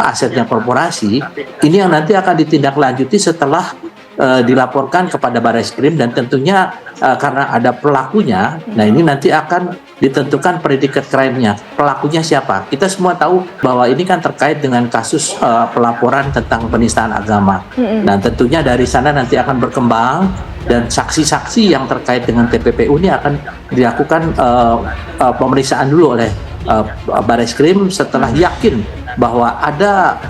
asetnya korporasi, ini yang nanti akan ditindaklanjuti setelah dilaporkan kepada Barreskrim, dan tentunya karena ada pelakunya, nah ini nanti akan ditentukan predikat crime-nya. Pelakunya siapa? Kita semua tahu bahwa ini kan terkait dengan kasus pelaporan tentang penistaan agama. Nah tentunya dari sana nanti akan berkembang, dan saksi-saksi yang terkait dengan TPPU ini akan dilakukan pemeriksaan dulu oleh Barreskrim. Setelah yakin bahwa ada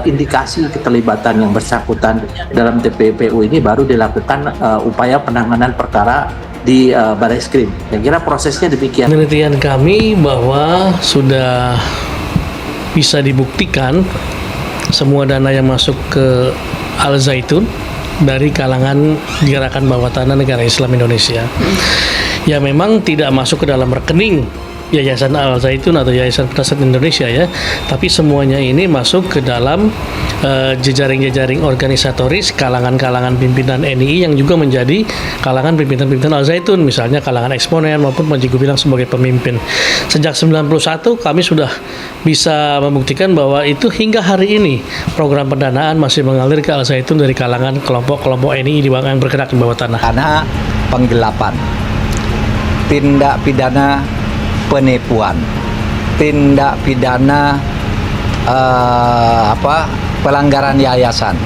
indikasi keterlibatan yang bersangkutan dalam TPPU ini, baru dilakukan upaya penanganan perkara di Barreskrim. Saya kira prosesnya demikian. Penelitian kami bahwa sudah bisa dibuktikan semua dana yang masuk ke Al Zaitun dari kalangan Gerakan Bawah Tanah Negara Islam Indonesia. Ya memang tidak masuk ke dalam rekening Yayasan Al Zaitun atau Yayasan Penasehat Indonesia ya, tapi semuanya ini masuk ke dalam jejaring-jejaring organisatoris kalangan-kalangan pimpinan NII yang juga menjadi kalangan pimpinan-pimpinan Al Zaitun, misalnya kalangan eksponen maupun Panji Gumilang sebagai pemimpin. Sejak 91 kami sudah bisa membuktikan bahwa itu hingga hari ini program pendanaan masih mengalir ke Al Zaitun dari kalangan kelompok-kelompok NII yang bergerak di bawah tanah. Karena penggelapan, tindak pidana penipuan, tindak pidana pelanggaran yayasan,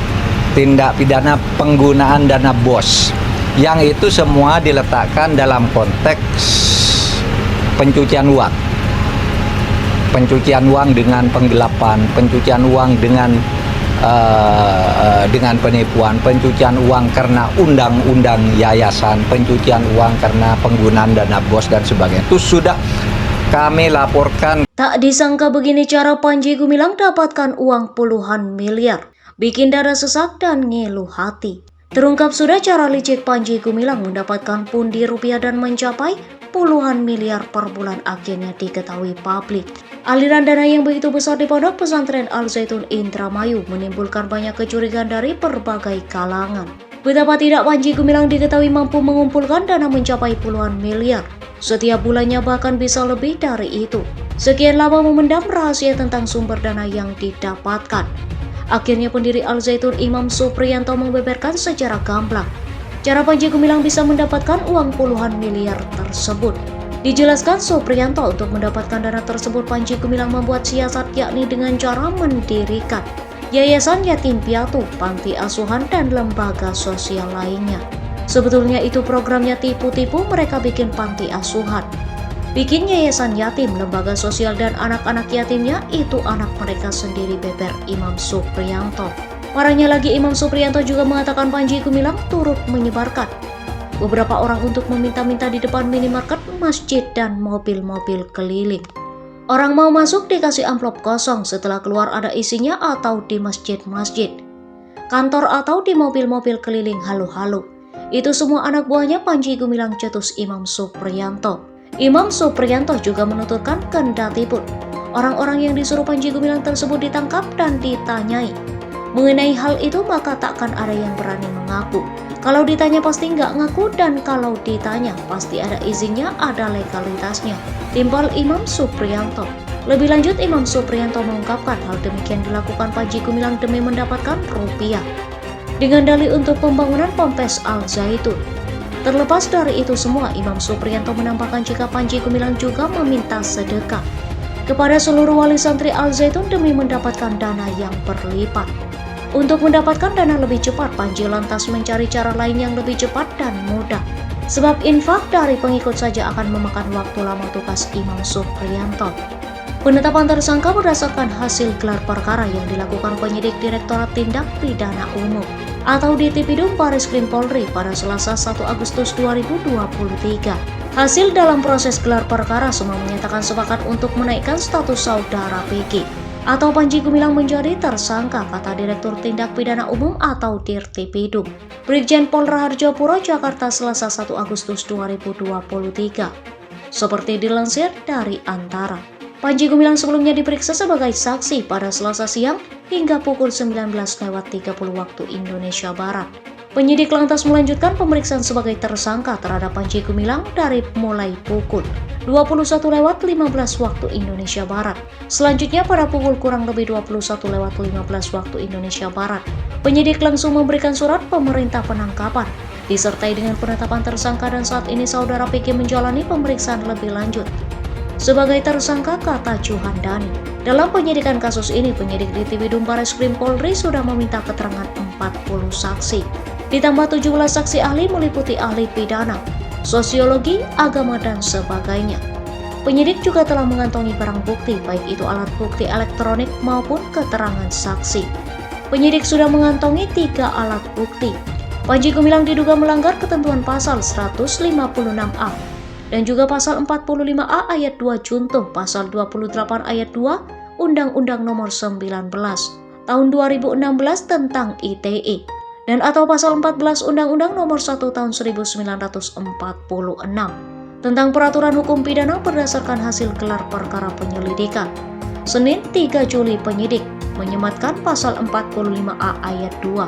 tindak pidana penggunaan dana BOS, yang itu semua diletakkan dalam konteks pencucian uang. Pencucian uang dengan penggelapan, pencucian uang dengan penipuan, pencucian uang karena undang-undang yayasan, pencucian uang karena penggunaan dana BOS dan sebagainya. Itu sudah kami laporkan. Tak disangka begini cara Panji Gumilang dapatkan uang puluhan miliar. Bikin dada sesak dan ngeluh hati. Terungkap sudah cara licik Panji Gumilang mendapatkan pundi rupiah dan mencapai puluhan miliar per bulan akhirnya diketahui publik. Aliran dana yang begitu besar di Pondok Pesantren Al Zaitun Indramayu menimbulkan banyak kecurigaan dari berbagai kalangan. Betapa tidak Panji Gumilang diketahui mampu mengumpulkan dana mencapai puluhan miliar. Setiap bulannya bahkan bisa lebih dari itu. Sekian lama memendam rahasia tentang sumber dana yang didapatkan. Akhirnya pendiri Al Zaitun Imam Supriyanto membeberkan secara gamblang cara Panji Gumilang bisa mendapatkan uang puluhan miliar tersebut. Dijelaskan Supriyanto untuk mendapatkan dana tersebut Panji Gumilang membuat siasat, yakni dengan cara mendirikan yayasan yatim piatu, panti asuhan, dan lembaga sosial lainnya. Sebetulnya itu programnya tipu-tipu, mereka bikin panti asuhan, bikin yayasan yatim, lembaga sosial, dan anak-anak yatimnya itu anak mereka sendiri, beber Imam Supriyanto. Parahnya lagi, Imam Supriyanto juga mengatakan Panji Gumilang turut menyebarkan beberapa orang untuk meminta-minta di depan minimarket, masjid, dan mobil-mobil keliling. Orang mau masuk dikasih amplop kosong, setelah keluar ada isinya, atau di masjid-masjid, kantor, atau di mobil-mobil keliling halo-halo. Itu semua anak buahnya Panji Gumilang, cetus Imam Supriyanto. Imam Supriyanto juga menuturkan kendatipun orang-orang yang disuruh Panji Gumilang tersebut ditangkap dan ditanyai mengenai hal itu, maka takkan ada yang berani mengaku. Kalau ditanya pasti nggak ngaku, dan kalau ditanya pasti ada izinnya, ada legalitasnya, timpal Imam Supriyanto. Lebih lanjut, Imam Supriyanto mengungkapkan hal demikian dilakukan Panji Gumilang demi mendapatkan rupiah dengan dalih untuk pembangunan Ponpes Al Zaitun. Terlepas dari itu semua, Imam Supriyanto menambahkan jika Panji Gumilang juga meminta sedekah kepada seluruh wali santri Al Zaitun demi mendapatkan dana yang berlipat. Untuk mendapatkan dana lebih cepat, Panji lantas mencari cara lain yang lebih cepat dan mudah. Sebab infak dari pengikut saja akan memakan waktu lama, tugas Imam Supriyanto. Penetapan tersangka berdasarkan hasil gelar perkara yang dilakukan penyidik Direktorat Tindak Pidana Umum atau Ditipidum Barreskrim Polri pada Selasa 1 Agustus 2023. Hasil dalam proses gelar perkara semua menyatakan sepakat untuk menaikkan status saudara PG atau Panji Gumilang menjadi tersangka, kata Direktur Tindak Pidana Umum atau Dirtipidum Brigjen Pol Raharjapura, Jakarta, Selasa 1 Agustus 2023. Seperti dilansir dari Antara, Panji Gumilang sebelumnya diperiksa sebagai saksi pada Selasa siang hingga pukul 19.30 waktu Indonesia Barat. Penyidik lantas melanjutkan pemeriksaan sebagai tersangka terhadap Panji Gumilang dari mulai pukul 21:15 waktu Indonesia Barat. Selanjutnya pada pukul kurang lebih 21:15 waktu Indonesia Barat, penyidik langsung memberikan surat pemerintah penangkapan disertai dengan penetapan tersangka, dan saat ini saudara PG menjalani pemeriksaan lebih lanjut sebagai tersangka, kata Juhandani. Dalam penyidikan kasus ini, penyidik di Divisi Bareskrim Polri sudah meminta keterangan 40 saksi, ditambah 17 saksi ahli meliputi ahli pidana, sosiologi, agama, dan sebagainya. Penyidik juga telah mengantongi barang bukti, baik itu alat bukti elektronik maupun keterangan saksi. Penyidik sudah mengantongi 3 alat bukti. Panji Gumilang diduga melanggar ketentuan pasal 156A dan juga pasal 45A ayat 2 junto pasal 28 ayat 2 Undang-Undang Nomor 19 Tahun 2016 tentang ITE dan atau pasal 14 Undang-Undang Nomor 1 Tahun 1946 tentang peraturan hukum pidana berdasarkan hasil gelar perkara penyelidikan. Senin 3 Juli penyidik menyematkan pasal 45A ayat 2